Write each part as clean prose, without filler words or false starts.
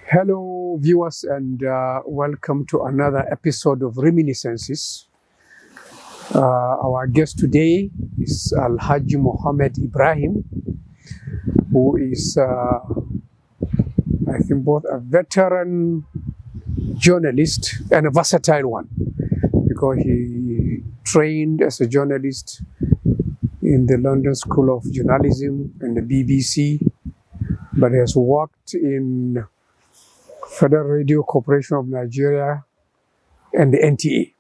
Hello, viewers, and welcome to another episode of Reminiscences. Our guest today is Alhaji Mohammed Ibrahim, who is, I think, both a veteran journalist and a versatile one, because he trained as a journalist in the London School of Journalism and the BBC, but has worked in Federal Radio Corporation of Nigeria and the NTA.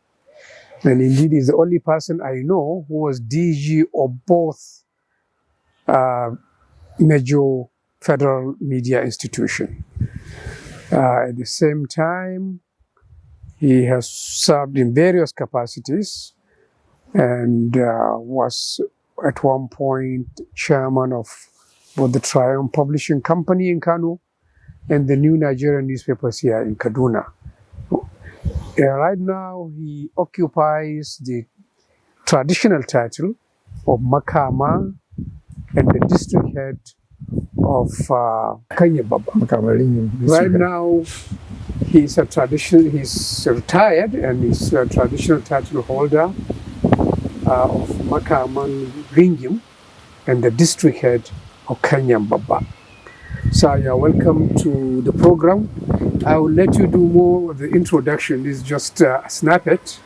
And indeed is the only person I know who was DG of both major federal media institutions. At the same time, he has served in various capacities and was at one point chairman of both the Triumph Publishing Company in Kano and the new Nigerian newspapers here in Kaduna. Right now, he occupies the traditional title of Makaman and the district head of Kanya, Babba. Ringim. Right now, he's retired and he's a traditional title holder of Makaman, Ringim, and the district head of Kanya, Babba. So you're welcome to the program. I will let you do more of the introduction. This is just a snippet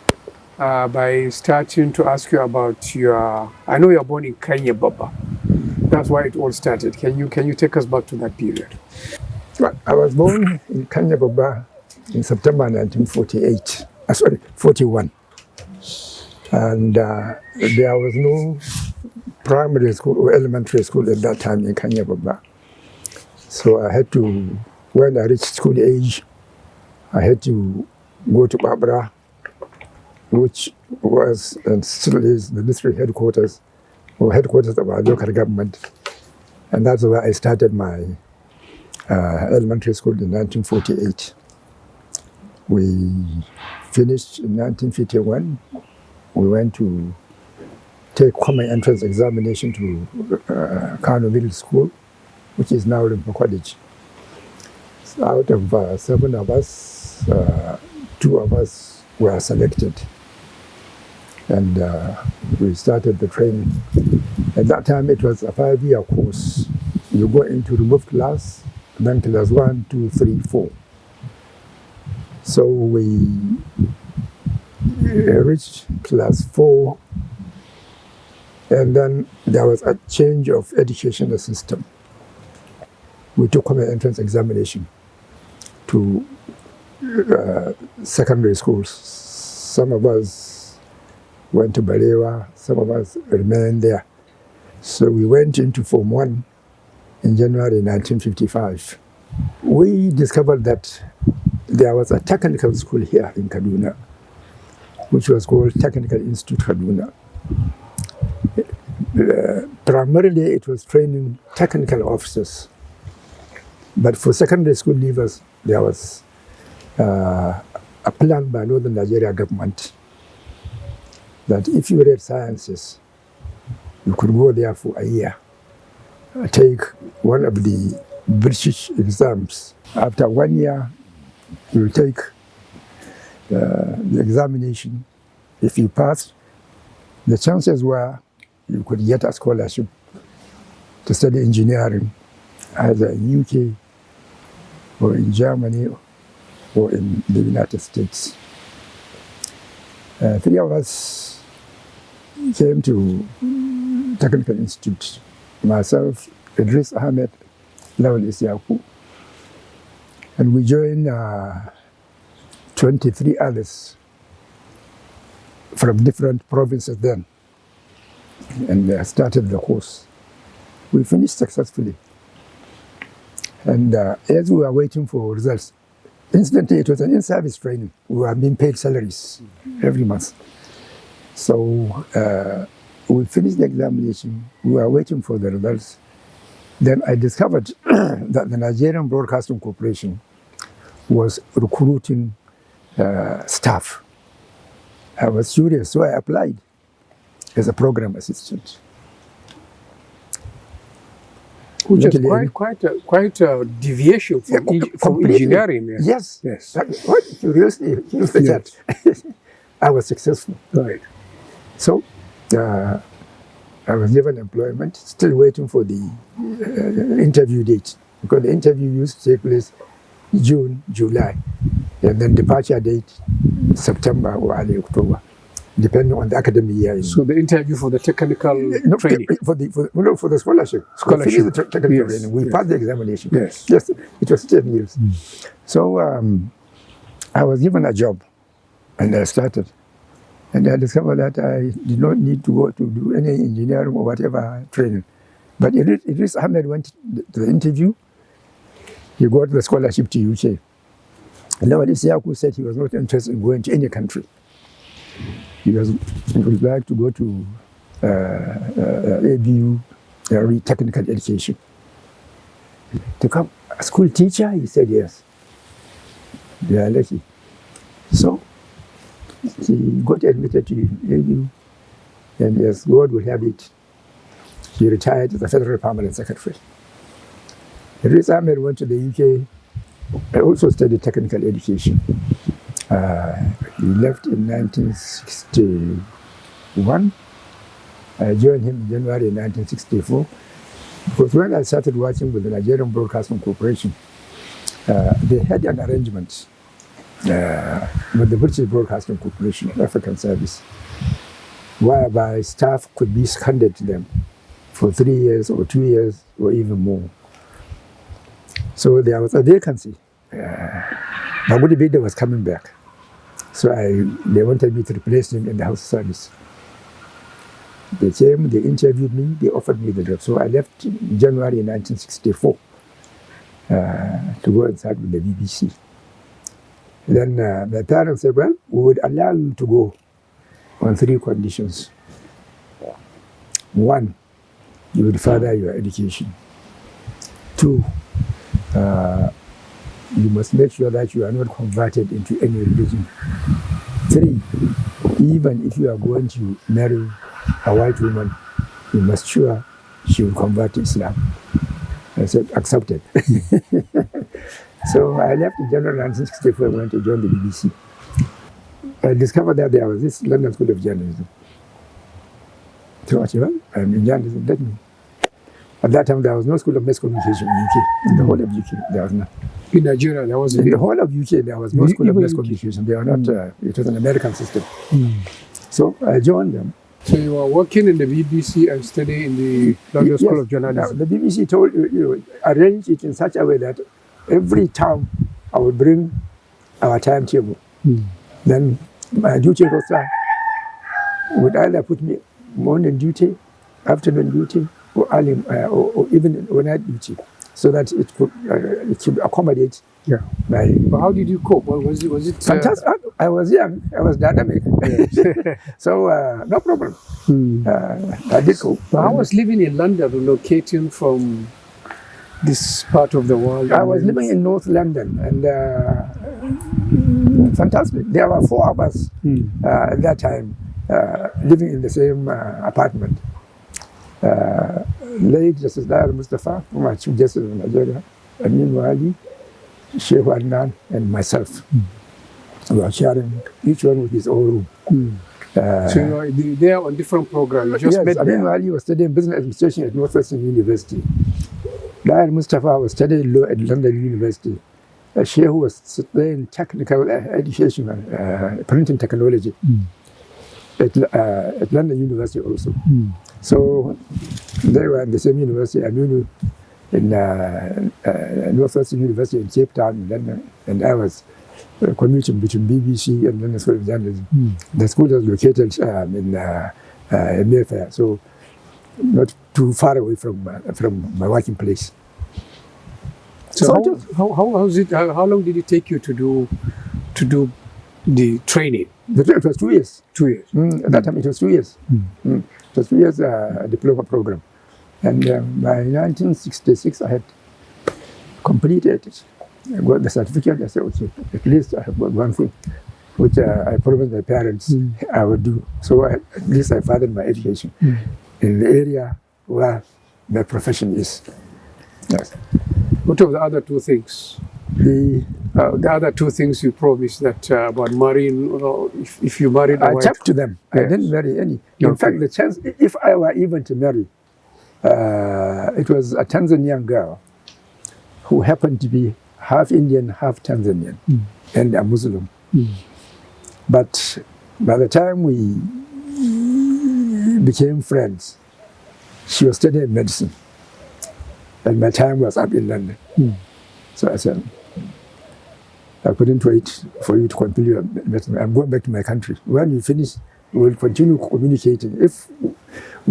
by starting to ask you about I know you're born in Kanya, Babba. That's why it all started. Can you take us back to that period? Well, I was born in Kanya, Babba in September 1948. 41. And there was no primary school or elementary school at that time in Kanya, Babba. So I had to, when I reached school age, I had to go to Babra, which was and still is the district headquarters or headquarters of our local government. And that's where I started my elementary school in 1948. We finished in 1951. We went to take common entrance examination to Kano Middle School, which is now Ringim College. So out of 7 of us, 2 of us were selected. And we started the training. At that time, it was a 5-year course. You go into removed class, then class 1, 2, 3, 4. So we reached class 4, and then there was a change of educational system. We took common entrance examination to secondary schools. Some of us went to Balewa, some of us remained there. So we went into Form 1 in January 1955. We discovered that there was a technical school here in Kaduna, which was called Technical Institute Kaduna. Primarily, it was training technical officers. But for secondary school leavers, there was a plan by Northern Nigeria government that if you read sciences, you could go there for a year, take one of the British exams. After 1 year, you will take the examination. If you passed, the chances were you could get a scholarship to study engineering, either in UK or in Germany or in the United States. 3 of us came to Technical Institute. Myself, Idris Ahmed, Lawal Isyaku, and we joined 23 others from different provinces then, and started the course. We finished successfully. And as we were waiting for results, incidentally, it was an in-service training. We were being paid salaries every month. So we finished the examination. We were waiting for the results. Then I discovered that the Nigerian Broadcasting Corporation was recruiting staff. I was curious, so I applied as a program assistant. which is quite a deviation from, from engineering. Yes. Yes. What curiously, here's the chat. I was successful. Right. So I was given employment, still waiting for the interview date, because the interview used to take place June, July, and then departure date September or early October, depending on the academic year. So the interview for the technical training? For the scholarship. Scholarship. The technical training. We passed the examination. Yes. Yes, it was 10 years. So I was given a job, and I started. And I discovered that I did not need to go to do any engineering or whatever training. But Idris Ahmed went to the interview. He got the scholarship to UK. Lawal Isiaku said he was not interested in going to any country. He would like to go to ABU, technical education. To become a school teacher, he said yes. They are lucky. So he got admitted to ABU, and as God would have it, he retired as a federal permanent secretary. Idris Ahmed went to the UK. I also studied technical education. He left in 1961. I joined him in January 1964. Because when I started working with the Nigerian Broadcasting Corporation, they had an arrangement with the British Broadcasting Corporation, African Service, whereby staff could be seconded to them for 3 years or 2 years or even more. So there was a vacancy. Mahmoud Bida was coming back. So they wanted me to replace him in the house service. They came, they interviewed me, they offered me the job. So I left in January 1964 to go and start with the BBC. Then my parents said, well, we would allow you to go on 3 conditions. 1, you would further your education. 2, you must make sure that you are not converted into any religion. 3, even if you are going to marry a white woman, you must sure she will convert to Islam. I said, accepted. So I left in January 1964 and went to join the BBC. I discovered that there was this London School of Journalism. So I said, well, I'm in journalism, let me. At that time, there was no school of mass communication in UK. In the whole of UK, there was none. In Nigeria, there was in the whole of UK, there was no school of mass communication. They were not. It was an American system. So I joined them. So you were working in the BBC and studying in the London School of Journalism. Now, the BBC told arranged it in such a way that every term I would bring our timetable. Then my duty roster would either put me morning duty, afternoon duty, or early, or even overnight duty, so that it could accommodate. Yeah. But how did you cope? Well, was it fantastic? I was young. I was dynamic. So no problem. I did cope. But I was living in London, relocating from this part of the world. I was living in North London, and fantastic. There were 4 of us at that time living in the same apartment. Late Justice Dayar Mustafa, my Chief Justice of Nigeria, Amin Wali, Sheikh Adnan, and myself. We were sharing each one with his own room. So you were there on different programs? Yes, Amin Wali was studying business administration at Northwestern University. Dayar Mustafa was studying law at London University. Sheikh was studying technical education, printing technology at London University also. So they were in the same university, Aminu in Northwestern University in Cape Town in London, and I was commuting between BBC and London School of Journalism. The school was located in Mayfair, so not too far away from my working place. So how long did it take you to do the training? It was 2 years. 2 years. At that time, it was 2 years. It was 2 years diploma program. And by 1966, I had completed it. I got the certificate. I said, okay, at least I have got one thing, which I promised my parents I would do. So at least I furthered my education in the area where my profession is. Yes. What are the other two things? The The other two things you promised that about marrying, if you married a I white... kept to them. I Yes. didn't marry any. In Okay. fact, the chance, if I were even to marry, it was a Tanzanian girl who happened to be half Indian, half Tanzanian, and a Muslim. But by the time we became friends, she was studying medicine, and my time was up in London. So I said, I couldn't wait for you to complete your medicine. I'm going back to my country. When you finish, we'll continue communicating. If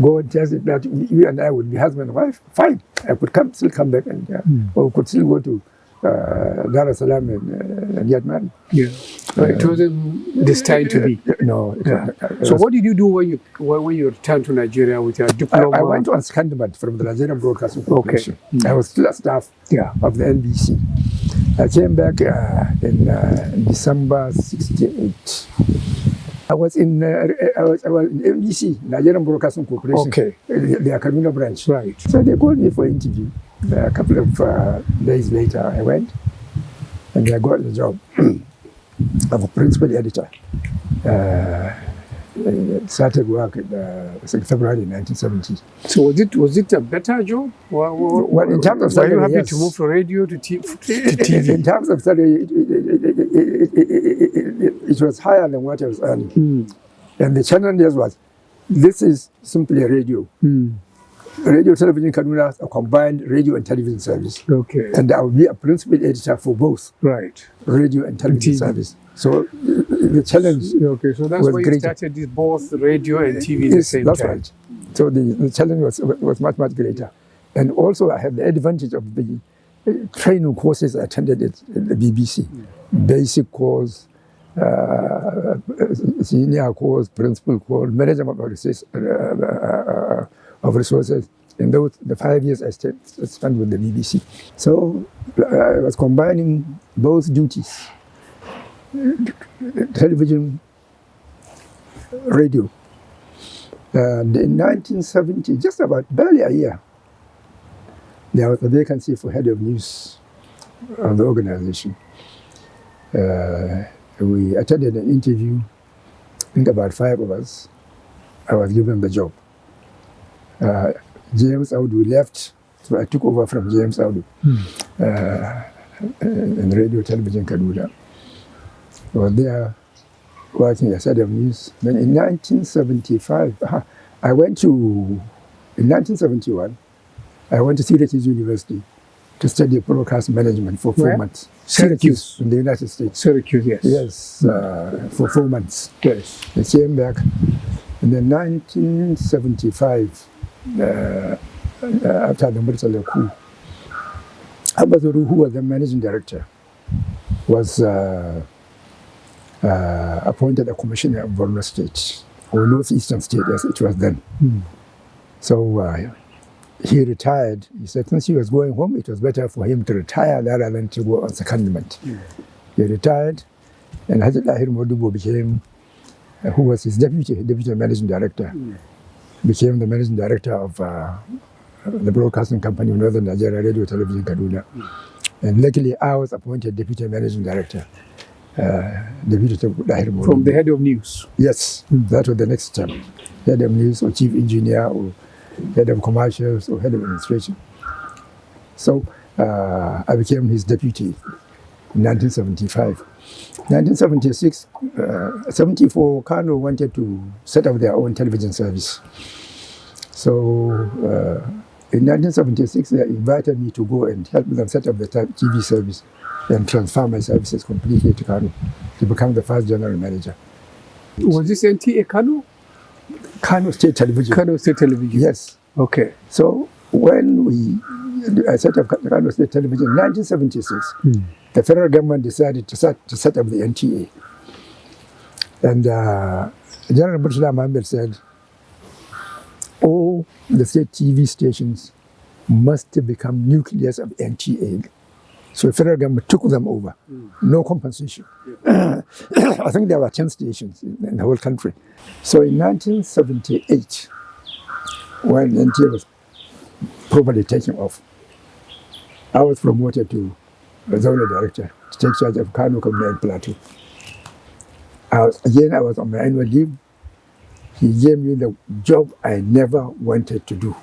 God tells it that you and I would be husband and wife, fine. I could still come back, and or we could still go to Dar es Salaam and get married. Yeah. It wasn't destined to be. No. So what did you do when you returned to Nigeria with your diploma? I went on secondment from the Nigerian Broadcasting Corporation. I was still a staff of the NBC. I came back in December '68. I was in NBC, Nigerian Broadcasting Corporation. Okay. The Kaduna branch. Right. So they called me for interview. A couple of days later, I went, and I got the job of a principal editor. Started work in February 1970. So was it a better job? Well, in terms of were you salary, happy to move from radio to TV? In terms of salary, it was higher than what I was earning. And the challenge was, this is simply a radio. Radio Television Kaduna, a combined radio and television service. Okay. And I will be a principal editor for both radio and television service. So the challenge so that's why you started both radio and TV at the same time. That's right. So the challenge was much, much greater. And also I had the advantage of the training courses I attended at the BBC. Basic course, senior course, principal course, management of resources. In the 5 years I spent with the BBC. So I was combining both duties, television, radio. And in 1970, just about barely a year, there was a vacancy for head of news of the organization. We attended an interview, I think about 5 of us. I was given the job. James Audu left, so I took over from James Audu in Radio Television Kaduna. I was there working as head of news. Then in 1975, in 1971, I went to Syracuse University to study broadcast management for 4 months. Syracuse in the United States. Syracuse, yes. Yes, for 4 months. Yes. I came back. And then 1975, after the Murtala coup, Abazuru, who was the managing director, was appointed a commissioner of Borno State, or Northeastern State as it was then. So he retired. He said since he was going home, it was better for him to retire rather than to go on secondment. He retired, and Alhaji Mohammed became, who was his deputy managing director, became the managing director of the broadcasting company of Northern Nigeria Radio Television Kaduna. And luckily, I was appointed deputy managing director. From the head of news? Yes, that was the next step. Head of news or chief engineer or head of commercials or head of administration. So I became his deputy in 1975. 1976, 74, Kano wanted to set up their own television service. So in 1976, they invited me to go and help them set up the TV service and transfer my services completely to Kano to become the first general manager. Was this NTA Kano? Kano State Television. Kano State Television. Yes. Okay. So when I set up Kano State Television in 1976, the federal government decided to set up the NTA. And General Murtala Mohammed said, all the state TV stations must become nucleus of NTA. So the federal government took them over, no compensation. I think there were 10 stations in the whole country. So in 1978, when NTA was properly taken off, I was promoted to zonal director to take charge of Kano, Kanya, and Plateau. I was on my annual leave. He gave me the job I never wanted to do.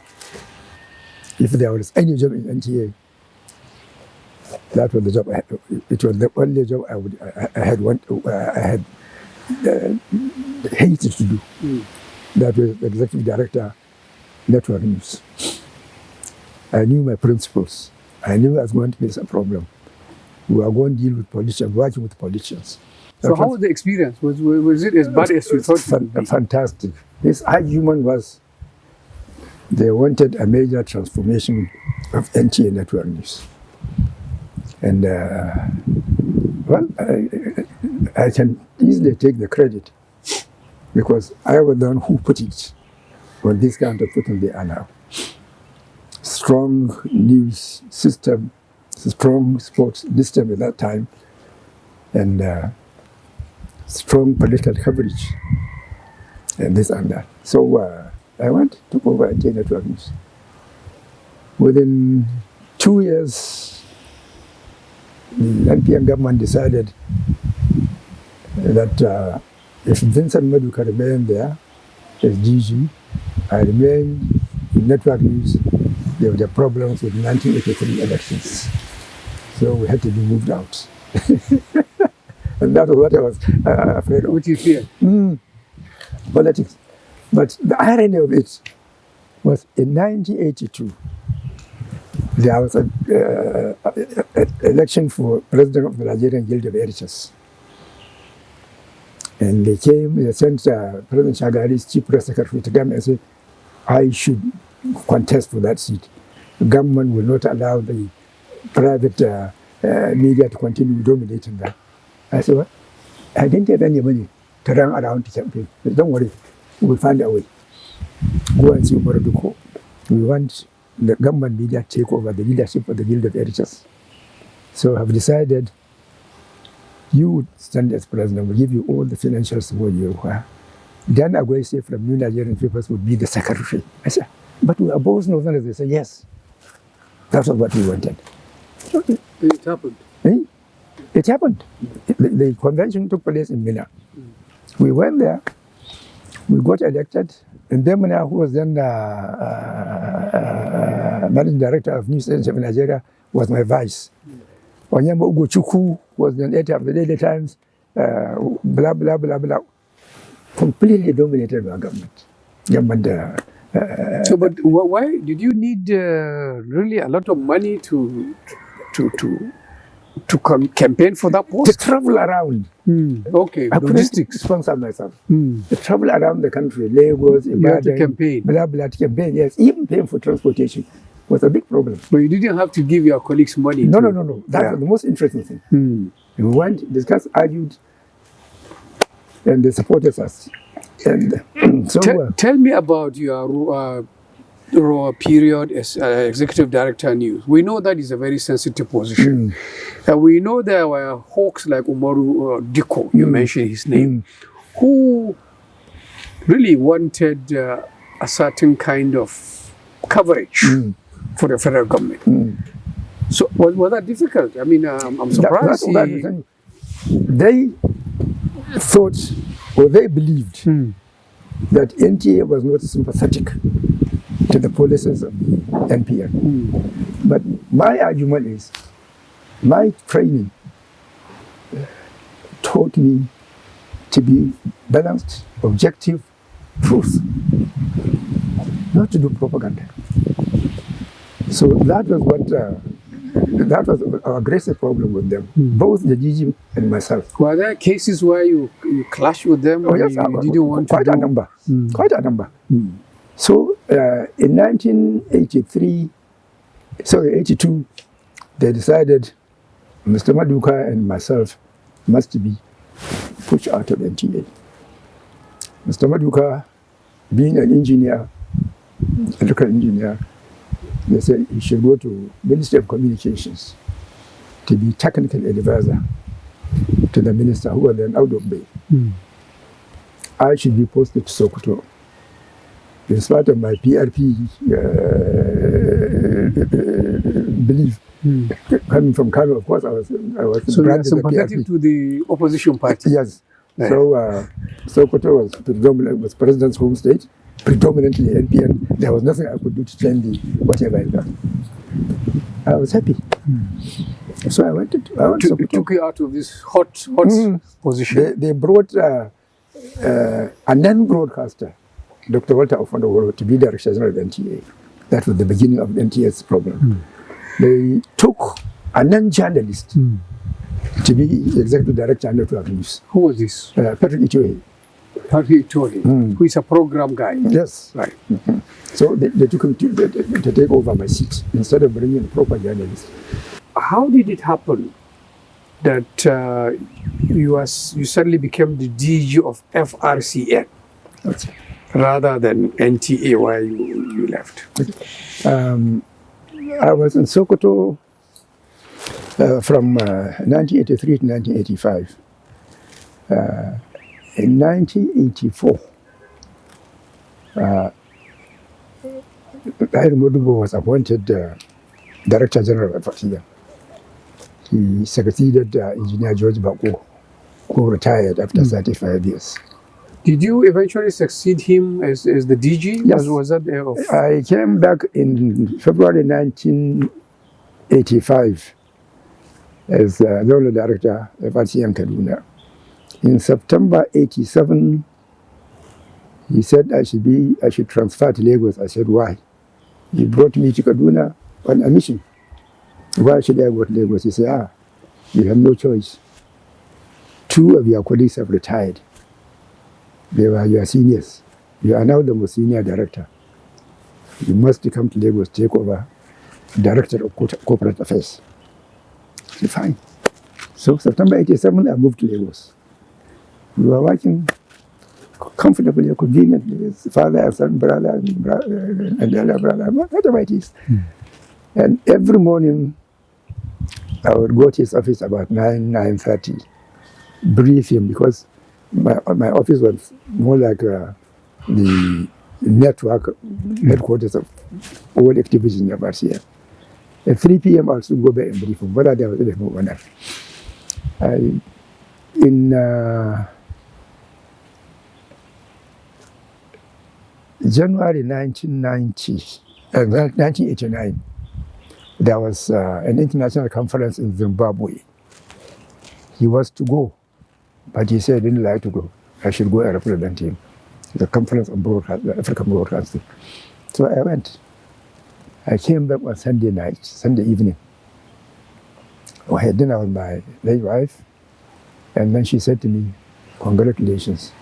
If there was any job in NTA, that was the job I had. It was the only job I had hated to do. That was executive director, network news. I knew my principles. I knew I was going to face a problem. We were going to deal with politicians, working with politicians. So how was the experience? Was it as bad as you thought it would be? Fantastic. His argument was they wanted a major transformation of NTA network news. And, well, I can easily take the credit because I was the one who put it on this kind of footing they are now. Strong news system, strong sports system at that time, and strong political coverage, and this and that. So I took over NTA Network News. Within 2 years, the NPN government decided that if Vincent Maduka remained there as DG, I remained in Network News, there were problems with the 1983 elections. So we had to be moved out. And that was what I was afraid of. What you feared? Politics. But the irony of it was in 1982, there was an election for president of the Nigerian Guild of Editors. And they sent President Shagari's chief press secretary to come and say, I should contest for that seat. The government will not allow the private media to continue dominating that. I said, well, I didn't have any money to run around the campaign. But don't worry, we'll find a way. Go and see Umaru Duko. We want the government media to take over the leadership of the Guild of Editors. So I've decided you would stand as president, we'll give you all the financial support you require. Then Agwese from New Nigerian Papers would be the secretary. I said, but we are both Northerners. They said, yes. That's what we wanted. Okay. It happened. It happened. The convention took place in Mina. We went there. We got elected. And then who was then managing director of News Agency of Nigeria, was my vice. Onyema Ugochukwu was the editor of the Daily Times. Blah, blah, blah, blah. Completely dominated by government. So, but why did you need really a lot of money to campaign for that post? To travel around. Okay, I logistics. couldn't sponsor myself. To travel around the country, Lagos, Ibadan, campaign. Blah, blah, to campaign, yes. Even paying for transportation was a big problem. But you didn't have to give your colleagues money. No. That was the most interesting thing. We went, discussed, argued, and they supported us. And so tell me about your raw period as executive director news. We know that is a very sensitive position. And we know there were hawks like Umaru Diko, you mentioned his name, who really wanted a certain kind of coverage for the federal government. So was that difficult? I mean, I'm surprised. They thought, or they believed, that NTA was not sympathetic to the policies of the NPN. But my argument is, my training taught me to be balanced, objective, truth, not to do propaganda. So that was what that was our greatest problem with them, both the DG and myself. Were there cases where you clashed with them? Oh, yes, you didn't want quite to a number. Quite a number. So in 1982, they decided Mr. Maduka and myself must be pushed out of NTA. Mr. Maduka, being an engineer, electrical engineer, they said he should go to Ministry of Communications to be technical advisor to the minister who was then out of Bay. I should be posted to Sokoto. In spite of my PRP believe. Coming from Kano, of course, I was So you are branded a sympathetic PRP. to the opposition party? Yes. Yeah. So Sokoto was president's home state, predominantly NPN. There was nothing I could do to change the whatever I got. I was happy. So I went to It Sokoto. took you out of this hot position. They brought a non-broadcaster, Dr. Walter Ofondo, to be Director General of NTA. That was the beginning of NTA's problem. They took a non-journalist to be Executive Director of Network News. Who was this? Patrick Itohe. Patrick Itohe, who is a program guy. Yes. Right. So they took him to take over my seat instead of bringing a proper journalist. How did it happen that you suddenly became the DG of FRCN rather than NTA where you left? I was in Sokoto from 1983 to 1985. In 1984, Modubo was appointed Director General of FRCN. He succeeded Engineer George Bako, who retired after 35 years. Did you eventually succeed him as the DG? Yes. Was that I came back in February 1985 as Zonal Director of FRCN Kaduna. In September 87, he said I should transfer to Lagos. I said, why? He brought me to Kaduna on a mission. Why should I go to Lagos? He said, you have no choice. 2 of your colleagues have retired. They were your seniors. You are now the most senior director. You must come to Lagos, take over Director of Corporate Affairs. I said, fine. So September 87, I moved to Lagos. We were working comfortably, conveniently, as father and son, brother and elder brother, whatever it is. And every morning, I would go to his office about 9:30, brief him, because my office was more like the network headquarters of all activities in the FRCN. At 3 p.m., I would go back and brief him, whether there was anything going on. In January 1989, there was an international conference in Zimbabwe. He was to go, but he said he didn't like to go. I should go and represent him. The conference on African broadcasting. So I went. I came back on Sunday evening. I had dinner with my late wife, and then she said to me, congratulations.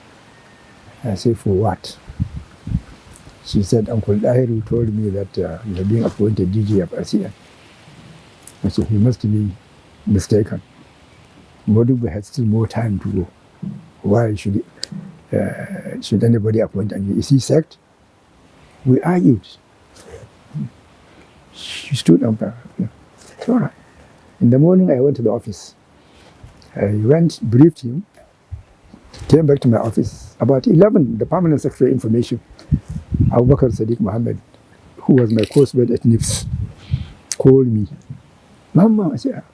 I said, for what? She said, Uncle Dairu told me that you are being appointed DG of FRCN. I said, he must be mistaken. Modubo had still more time to go. Why should anybody appoint you? Is he sacked? We argued. She stood up. It's all right. In the morning, I went to the office. I went, briefed him, came back to my office. About 11, the permanent secretary of information, Abubakar Sadiq Mohammed, who was my course mate at NIPS, called me. Mama, I said,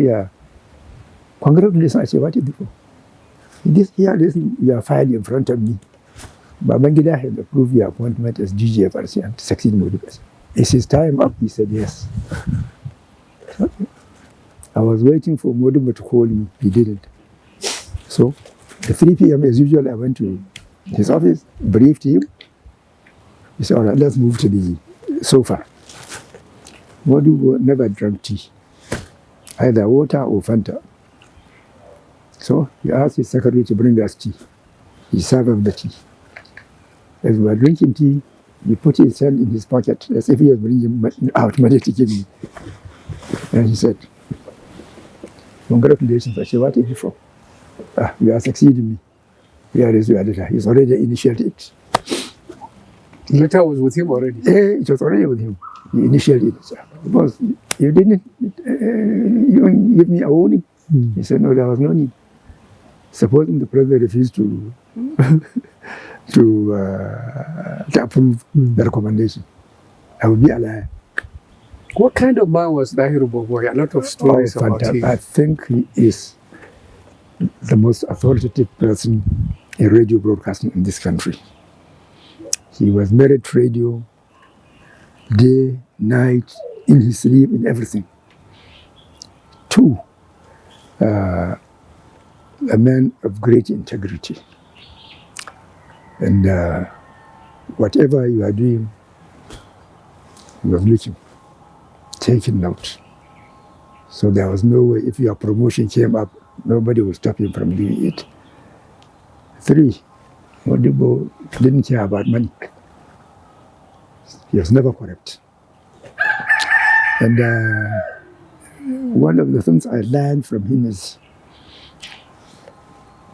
yeah. Congratulations. I said, what is it for? This your file in front of me. Babangida had approved your appointment as DG of FRCN to succeed Modubo. Is his time up? He said, yes. Okay. I was waiting for Modubo to call me. He didn't. So at 3 p.m. as usual, I went to his office, briefed him. He said, all right, let's move to the sofa. Modubo never drank tea, either water or Fanta. So he asked his secretary to bring us tea. He served him the tea. As we were drinking tea, he put his hand in his pocket as if he was bringing out money to give me. And he said, congratulations. I said, what is it for? You are succeeding me. Where is your letter? He's already initiated it. The letter was with him already? It was already with him. He initiated it. Because you didn't even give me a warning. He said, no, there was no need. Supposing the president refused to approve the recommendation, I would be a liar. What kind of man was Dahiru Boboy? A lot of stories about him. I think he is the most authoritative person in radio broadcasting in this country. He was married to radio, day, night, in his sleep, in everything. Two, a man of great integrity. And whatever you are doing, he was looking, taking note. So there was no way, if your promotion came up, nobody would stop him from doing it. Three, Modibo didn't care about money. He was never corrupt. And one of the things I learned from him is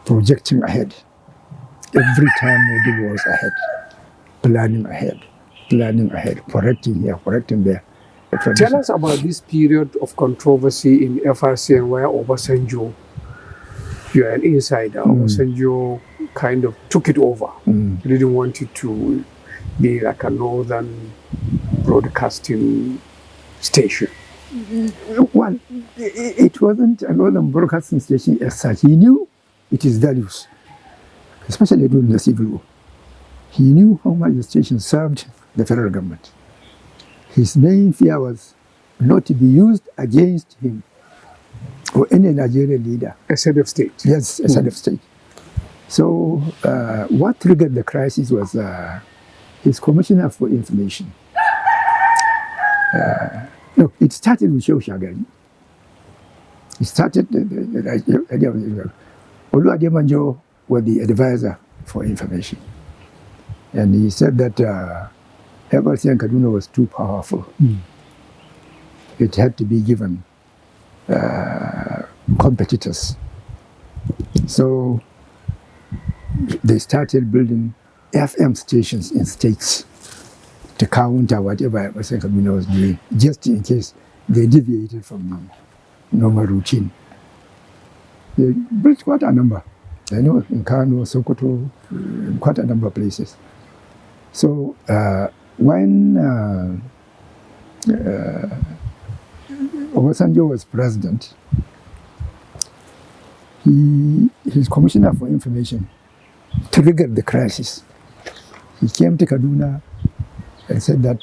projecting ahead. Every time Modibo was ahead, planning ahead, correcting here, correcting there. Tell us about this period of controversy in FRCN where Obasanjo, you're an insider, Obasanjo kind of took it over. He didn't want it to be like a northern broadcasting station. Well, it wasn't a northern broadcasting station as such. He knew its values, especially during the Civil War. He knew how much the station served the federal government. His main fear was not to be used against him or any Nigerian leader. As head of state. Yes, as head of state. So what triggered the crisis was his commissioner for information. No, it started with Shehu Shagari. It started, Oluwadebanjo was the advisor for information. And he said that FRCN and Kaduna was too powerful. It had to be given competitors. So they started building FM stations in states to counter whatever FRCN and Kaduna was doing, just in case they deviated from the normal routine. They built quite a number. I know in Kano, Sokoto, quite a number of places. So when Obasanjo was president, his commissioner for information triggered the crisis. He came to Kaduna and said that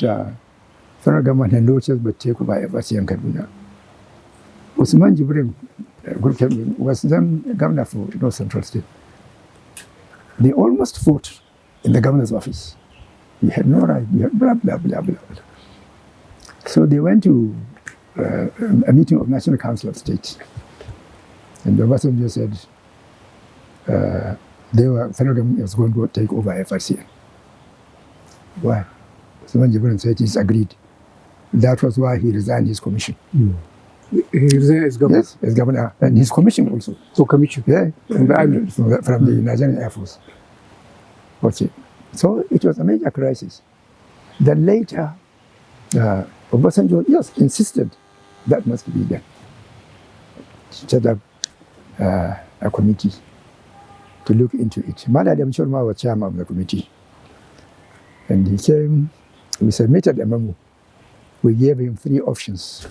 federal government had no choice but take over FRCN and Kaduna. Usman Jibril was then governor for North Central State. They almost fought in the governor's office. He had no right, he had blah, blah, blah, blah, blah. So they went to a meeting of National Council of States. And Obasanjo said federal government was going to take over FRCN. Why? Usman Jibril said he's agreed. That was why he resigned his commission. He resigned as governor? Yes, as governor. And his commission also. So commission? Yeah, from the Nigerian Air Force. Okay. So it was a major crisis. Then later, Obasanjo, yes, insisted that must be done. Set up a committee to look into it. Maladam Chorma was chairman of the committee. And he came, we submitted a memo. We gave him 3 options.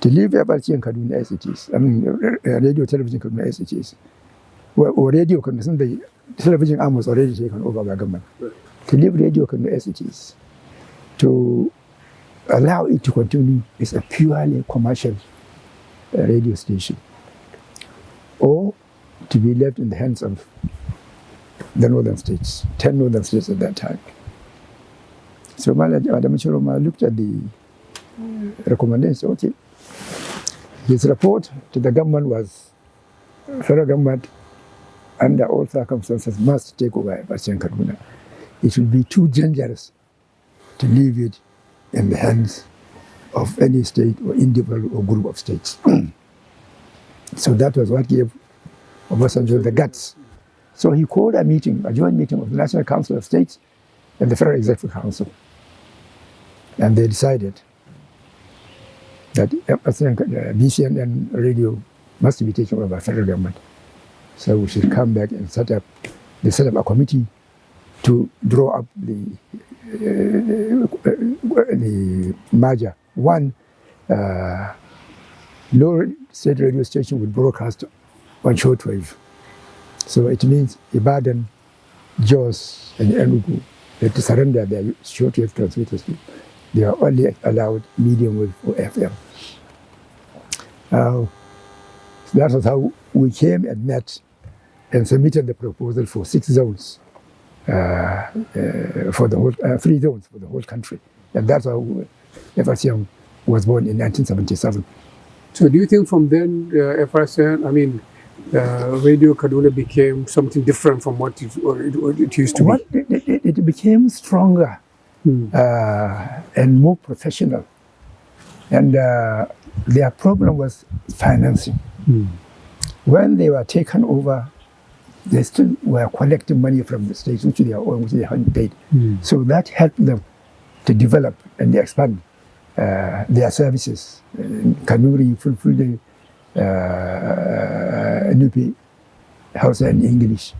To leave FRCN and Kaduna as it is, I mean, radio, television, Kaduna as it is. Or radio, the television arm was already taken over by government. To leave radio Kaduna as it is, to allow it to continue as a purely commercial radio station, or to be left in the hands of the northern states, 10 northern states at that time. So Madam Choroma looked at the recommendation. Okay. His report to the government was, federal government, under all circumstances, must take over FRCN Kaduna. It will be too dangerous to leave it in the hands of any state or individual or group of states. So that was what gave Obasanjo the guts. So he called a meeting, a joint meeting of the National Council of States and the Federal Executive Council. And they decided that BCN radio must be taken over by federal government. So we should come back and set up a committee to draw up the the merger. One, no state radio station would broadcast on shortwave. So it means Ibadan, Jos, and Enugu had to surrender their shortwave transmitters. They are only allowed medium wave or FM. That was how we came and met and submitted the proposal for 6 zones for the whole 3 zones for the whole country, and that's how FRCN was born in 1977. So do you think from then FRCN, I mean, Radio Kaduna became something different from what it used to be? It became stronger and more professional. And their problem was financing. When they were taken over, they still were collecting money from the states, which they hadn't paid. So that helped them to develop and expand their services. Kanuri, Fulfulde, Nupi, Hausa and English.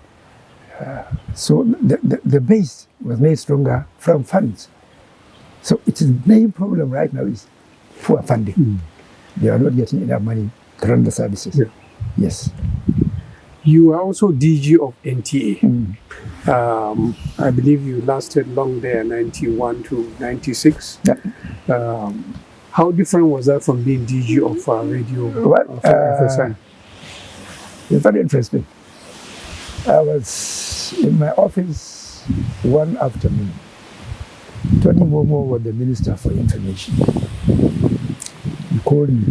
So the base was made stronger from funds. So its main problem right now is poor funding. They are not getting enough money to run the services. Yes. You are also DG of NTA. I believe you lasted long there, 91 to 96. How different was that from being DG of radio? FSI? It's very interesting. I was in my office one afternoon. Tony Momo was the Minister for Information. He called me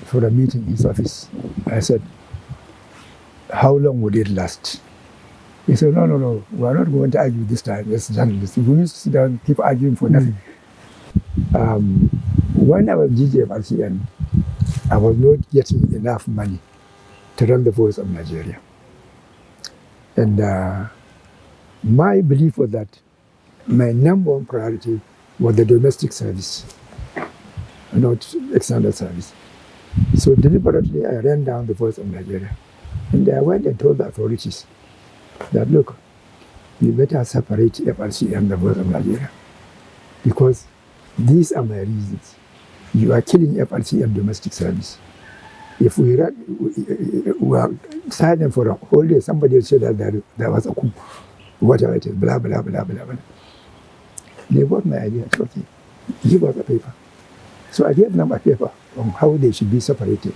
for a meeting in his office. I said, how long would it last? He said, no, we are not going to argue this time as journalists. We used to sit down, keep arguing for nothing. When I was DG of FRCN, I was not getting enough money to run the Voice of Nigeria. And my belief was that my number one priority was the domestic service, not external service. So deliberately, I ran down the Voice of Nigeria. And I went and told the authorities that, look, you better separate FRCN and the Voice of Nigeria, because these are my reasons. You are killing FRCN domestic service. If we are silent for a whole day, somebody will say that there was a coup, whatever it is, blah, blah, blah, blah, blah. They got my idea. Okay, give us a paper. So I gave them a paper on how they should be separated.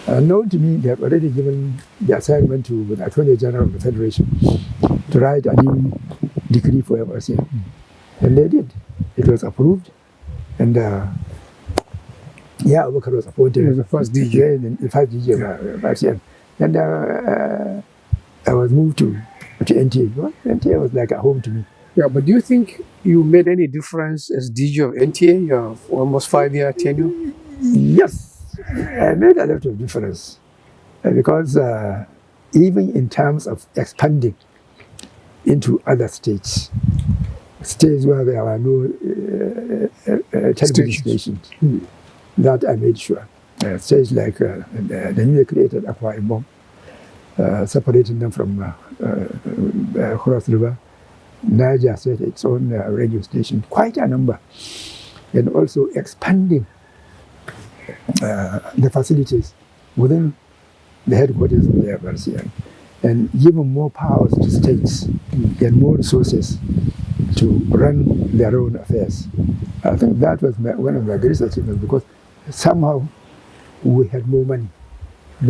Known to me, they have already given the assignment to the Attorney General of the Federation to write a new decree for FRCN. And they did. It was approved. And Abubakar was appointed. He was the first DG. The first DG of FRCN. And I was moved to NTA. Well, NTA was like a home to me. Yeah, but do you think you made any difference as DG of NTA, your almost 5-year tenure? Yes. I made a lot of difference because even in terms of expanding into other states where there were no television stations, that I made sure. States like the newly created Akwa Ibom, separating them from Cross River. Niger set its own radio station, quite a number, and also expanding the facilities within the headquarters of the FRCN and giving more powers to states and more resources to run their own affairs. I think that was one of my greatest achievements, because somehow we had more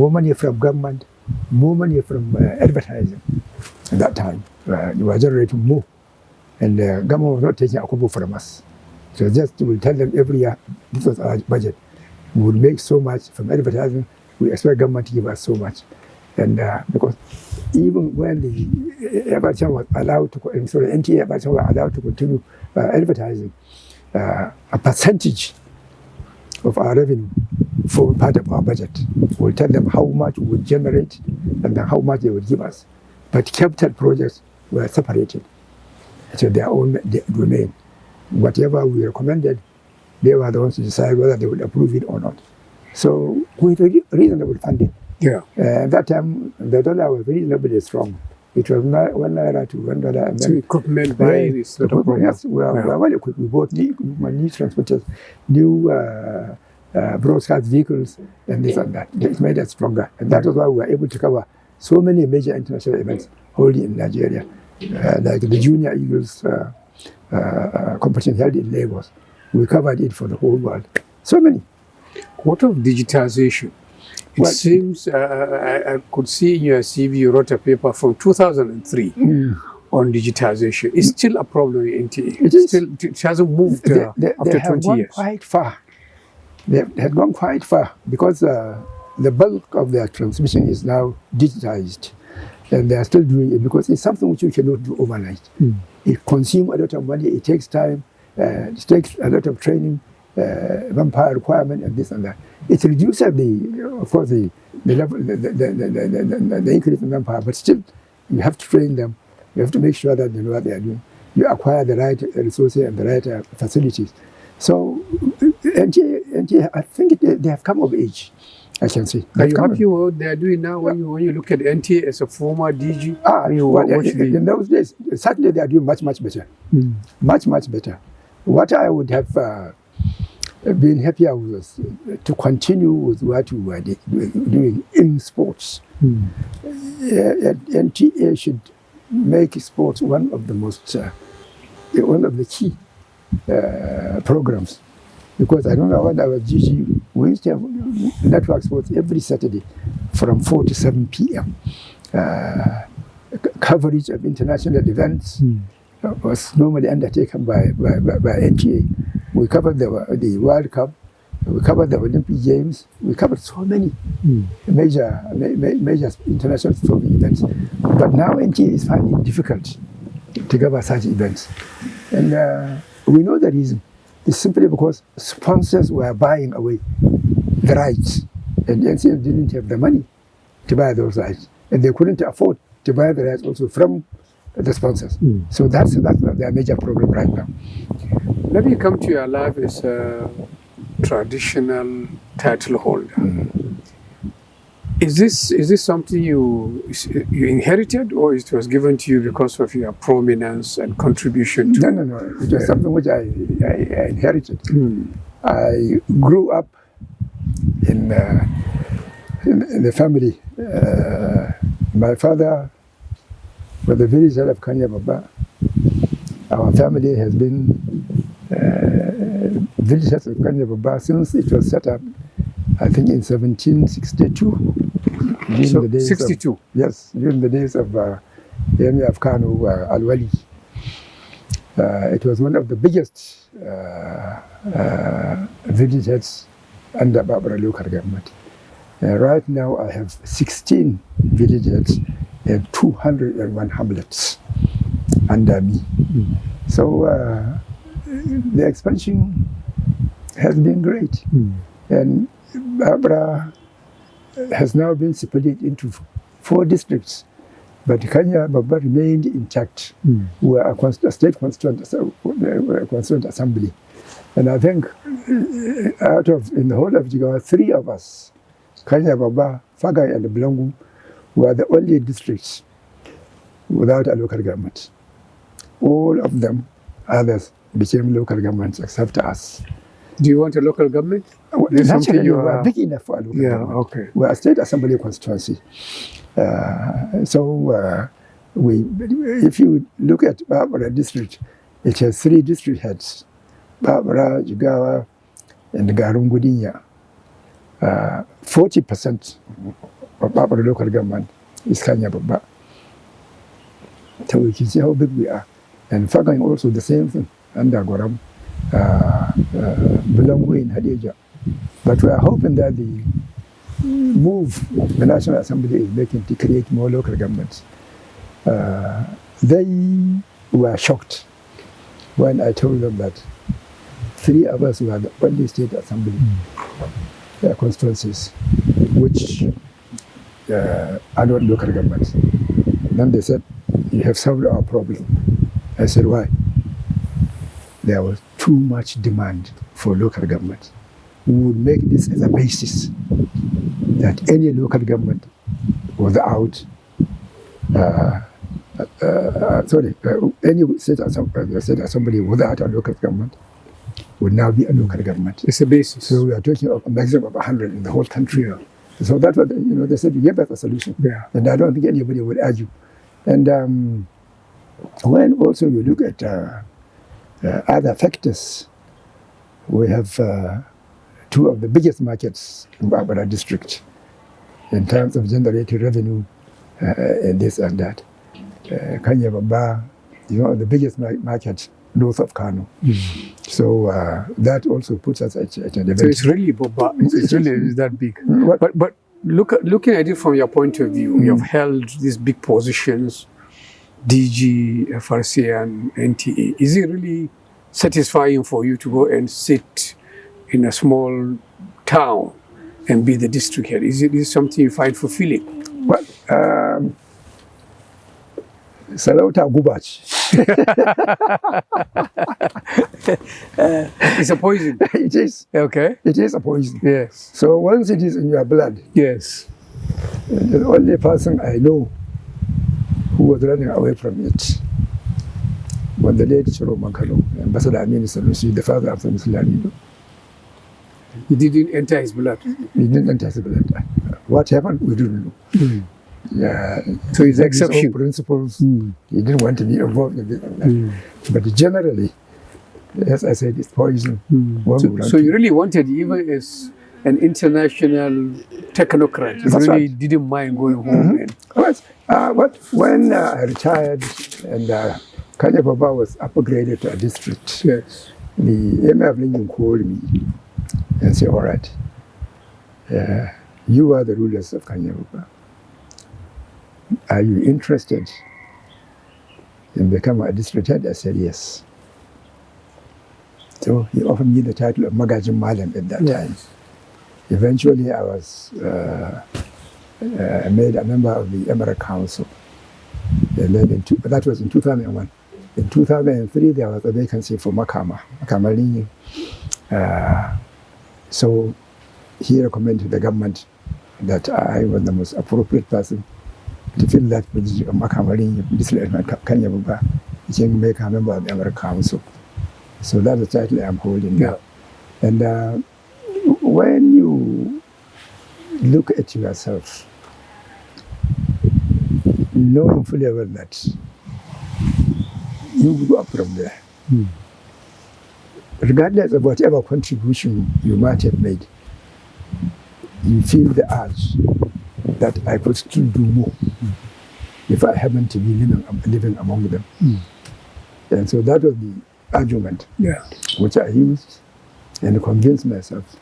money from government, more money from advertising at that time. We were generating more, and the government was not taking a kobo from us. So just we tell them every year, this was our budget. We would make so much from advertising, we expect government to give us so much. And because even when the FRCN was allowed to, NTA FRCN was allowed to continue advertising, a percentage of our revenue formed part of our budget. We'll tell them how much we would generate and then how much they would give us. But capital projects were separated to their own domain. Whatever we recommended, they were the ones to decide whether they would approve it or not. So with reasonable funding. Yeah. At that time, the dollar was reasonably strong. It was 1 naira to $1. And So then equipment buying is not a problem. yes, we are well equipped. We bought new transporters, new broadcast vehicles, and this and that. It made us stronger. And that was why we were able to cover so many major international events wholly in Nigeria, like the Junior Eagles competition held in Lagos. We covered it for the whole world. So many. What of digitization? It seems I could see in your CV you wrote a paper from 2003 on digitization. It's still a problem in NTA. It hasn't moved after 20 years. Quite far. They have gone quite far because the bulk of their transmission is now digitized. And they are still doing it because it's something which you cannot do overnight. It consumes a lot of money, it takes time, it takes a lot of training, manpower requirement, and this and that. It reduces the level, the increase in manpower, but still you have to train them. You have to make sure that they know what they are doing. You acquire the right resources and the right facilities. So NTA, I think they have come of age, I can say. Are you happy with what they are doing now when you look at NTA as a former DG? In those days, certainly they are doing much better. Much better. What I would have been happier with was to continue with what we were doing in sports. NTA should make sports one of the key programs. Because I don't know when I was DG, we used to have network sports every Saturday from 4 to 7 p.m. Coverage of international events was normally undertaken by NTA. We covered the World Cup, we covered the Olympic Games, we covered so many major international sporting events. But now NTA is finding it difficult to cover such events. And we know the reason. It's simply because sponsors were buying away the rights, and the NCM didn't have the money to buy those rights, and they couldn't afford to buy the rights also from the sponsors. So that's their major problem right now. Let me come to your life as a traditional title holder. Is this something you inherited, or it was given to you because of your prominence and contribution to? No. It was something which I inherited. I grew up in the family. My father was the village head of Kanya, Babba. Our family has been village head of Kanya, Babba since it was set up, I think in 1762. During the days 62? Yes, during the days of Emir of Kano, Al-Wali. It was one of the biggest village heads under Babra local government. Right now I have 16 village heads and 201 hamlets under me. So the expansion has been great. And Babra has now been split into 4 districts, but Kanya Babba remained intact. We are a state constituent assembly, and I think in the whole of Jigawa, 3 of us, Kanya Babba, Fagai, and Blangu, were the only districts without a local government. All of them, others, became local governments except us. Do you want a local government? Naturally, we are big enough for a local government. Okay. We are a state assembly constituency. If you look at Babra district, it has 3 district heads, Babra, Jigawa, and Garungudinya. 40% of Babra local government is Kanya Babba. So we can see how big we are. And Fagang also the same thing, under Goram. Belongu in Hadija. But we are hoping that the move the National Assembly is making to create more local governments. They were shocked when I told them that 3 of us were the only state assembly constituencies which are not local governments. Then they said, "You have solved our problem." I said, "Why?" There was too much demand for local government. We would make this as a basis that any local government without any state assembly without a local government would now be a local government. It's a basis. So we are talking of a maximum of 100 in the whole country. Yeah. So that's what, they said, we gave us a solution. Yeah. And I don't think anybody would argue. And when also you look at other factors, we have two of the biggest markets in Babba district in terms of generating revenue and this and that. Kanya Babba is one of the biggest markets north of Kano. So that also puts us at an event. So it's really Babba. It's really that big. But looking at it from your point of view, you have held these big positions, DG, FRCN, NTA. Is it really satisfying for you to go and sit in a small town and be the district head? Is it something you find fulfilling? Well, Salauta Gubach. It's a poison. It is. Okay. It is a poison. Yes. So once it is in your blood, Yes. the only person I know who was running away from it was the late Choro Mankalo, Ambassador Amin Sanusi, the father of the Muslim. He didn't enter his blood. He didn't enter his blood. What happened, we don't know. Yeah, So it's his exception. own principles. He didn't want to be involved in it. But generally, as I said, it's poison. So you really wanted, even as an international technocrat, you That's really right. didn't mind going home. And When I retired and Kanya Babba was upgraded to a district, yes. the Emir of Ringim called me and said, all right, you are the rulers of Kanya Babba. Are you interested in becoming a district head? I said, yes. So he offered me the title of Magajin Malam at that time. Eventually, I was made a member of the Emirate Council. And then that was in 2001. In 2003, there was a vacancy for Makaman. So he recommended to the government that I was the most appropriate person to fill that position of Makaman, Kanya Babba, became make a member of the Emirate Council. So that's the title I'm holding now. And when you look at yourself, knowing fully well that you go up from there, regardless of whatever contribution you might have made, you feel the urge that I could still do more if I happen to be living among them. And so that was the argument which I used and convinced myself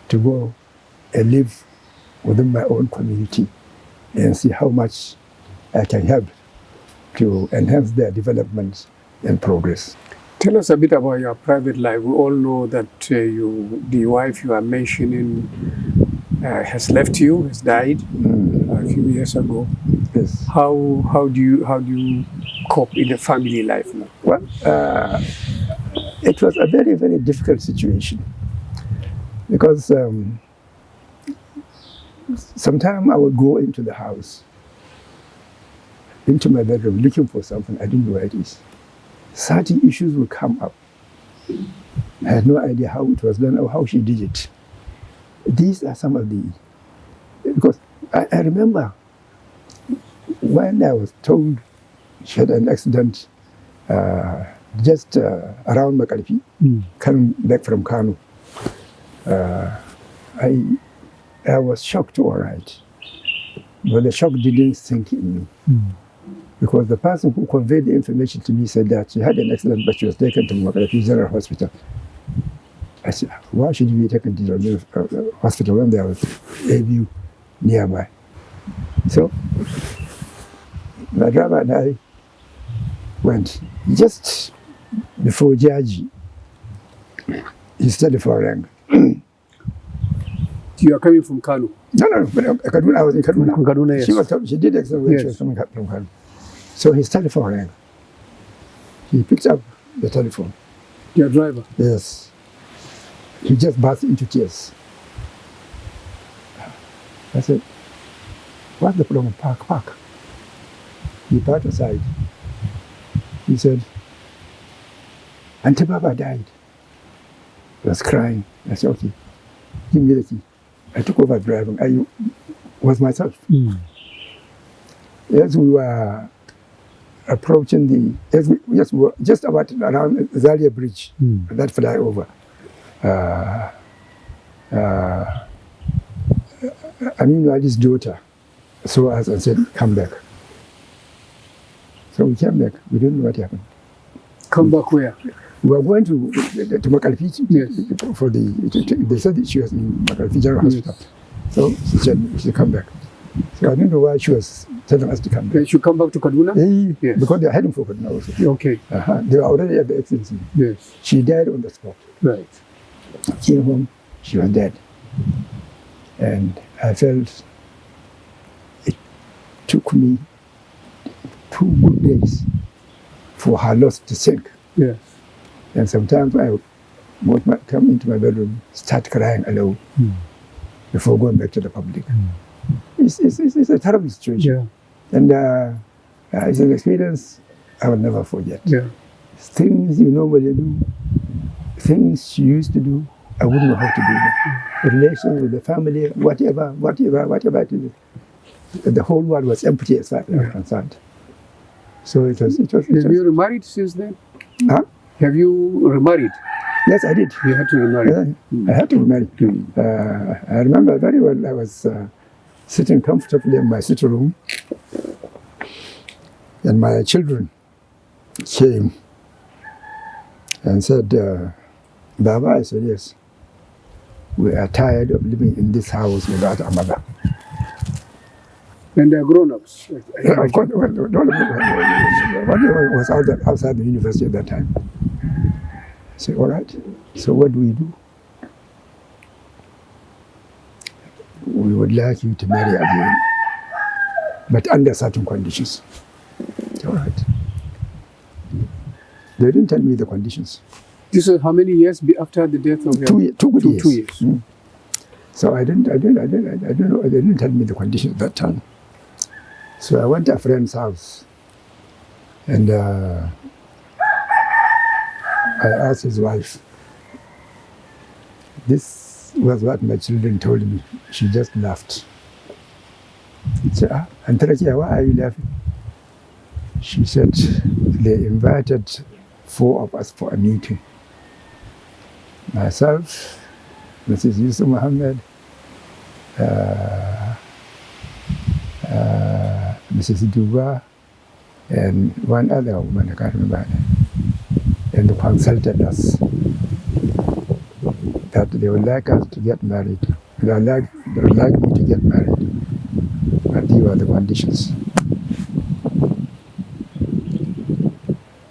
to go and live within my own community and see how much I can help to enhance their development and progress. Tell us a bit about your private life. We all know that the wife you are mentioning has left you, has died a few years ago. Yes. How do you cope in the family life now? Well, it was a very, very difficult situation because sometimes I would go into the house, into my bedroom, looking for something. I didn't know where it is. Certain issues would come up. I had no idea how it was done or how she did it. These are some of the, because I remember when I was told she had an accident just around Makalpi, coming back from Kano. I was shocked, all right. But the shock didn't sink in me. Because the person who conveyed the information to me said that she had an accident, but she was taken to Makalpi General Hospital. I said, why should you be taken to the hospital when there was a view nearby? So, my driver and I went. Just before Jaji, his telephone rang. You are coming from Kano? No, Kaduna, I was in Kaduna. From Kaduna, yes. She did accident when she was coming from Kano. So his telephone rang. He picked up the telephone. Your driver? Yes. He just burst into tears. I said, what's the problem? Park. he part aside. He said, Auntie Babba died. I was crying. I said, okay, give me the key. I took over driving. I was myself. As we were approaching we were just about around Zaria Bridge, that flyover. Aminu Ali's daughter saw us and said, come back. So we came back. We didn't know what happened. Come back where? We were going to Makalfi. Yes. For they said that she was in Makalfi General Hospital. So she said she should come back. So I didn't know why she was telling us to come back. They should come back to Kaduna? Yes. Because they are heading for Kaduna also. Okay. They were already at the excellency. Yes. She died on the spot. Right. Came home, she was dead. And I felt it took me 2 good days for her loss to sink. Yes. And sometimes I would come into my bedroom, start crying alone before going back to the public. It's a terrible situation. Yeah. And it's an experience I will never forget. Yeah. Things you normally do, things you used to do, I wouldn't know how to do them. Relations with the family, whatever it is. The whole world was empty as far as I was concerned. So it was. Have you remarried since then? Huh? Have you remarried? Yes, I did. You had to remarry. I had to remarry. I remember very well. I was sitting comfortably in my sitting room, and my children came and said, Babba, I said, yes, we are tired of living in this house without a mother. And they're grown-ups. Yeah, of course, one was outside the university at that time. I said, all right, so what do we do? We would like you to marry again, but under certain conditions. All right. They didn't tell me the conditions. This is how many years after the death of your... 2 good years. 2 years. So I don't know. They didn't tell me the conditions at that time. So I went to a friend's house, and I asked his wife. This was what my children told me. She just laughed. She said, Antarakia, why are you laughing? She said, they invited 4 of us for a meeting. Myself, Mrs. Yusuf Mohammed, Mrs. Duba, and one other woman, I can't remember her name. And they consulted us that they would like us to get married. They would like me to get married. But these were the conditions.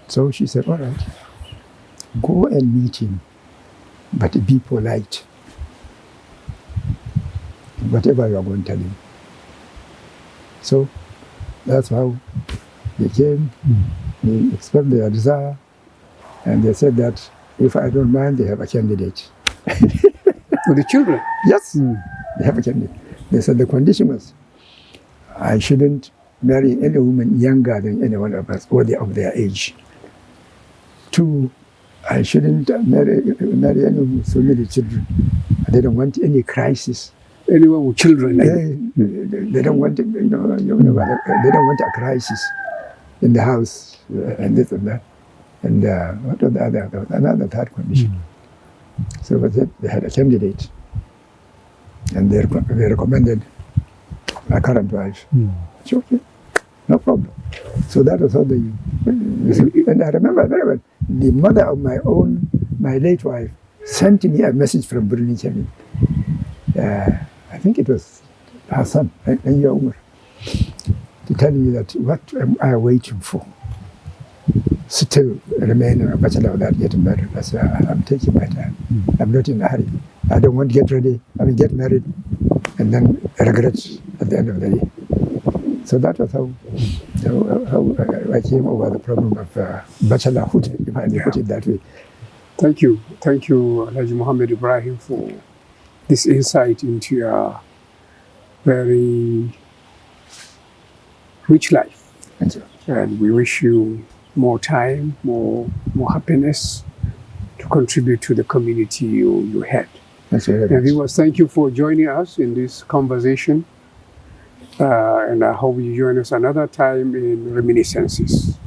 So she said, all right, go and meet him, but be polite. Whatever you are going to tell him. So that's how they came. They expressed their desire, and they said that if I don't mind, they have a candidate. For the children? Yes, they have a candidate. They said the condition was, I shouldn't marry any woman younger than any one of us, or of their age. 2, I shouldn't marry anyone with so many children. They don't want any crisis. Anyone with children? They don't want, they don't want a crisis in the house and this and that. And what was the other? Another third condition. So they had a candidate, and they recommended my current wife. It's okay, no problem. So that was how they. And I remember very well, the mother of my late wife sent me a message from Ringim. I think it was her son, Umar, to tell me that what am I waiting for? Still remain a bachelor without getting married. I said, I'm taking my time. I'm not in a hurry. I don't want to get ready. Get married and then regret at the end of the day. So that was how I came over the problem of bachelorhood, if I may put it that way. Thank you, Alhaji Mohammed Ibrahim, for this insight into your very rich life. Thank you. And we wish you more time, more happiness to contribute to the community you had. Thank you very And much. viewers, thank you for joining us in this conversation. And I hope you join us another time in Reminiscences.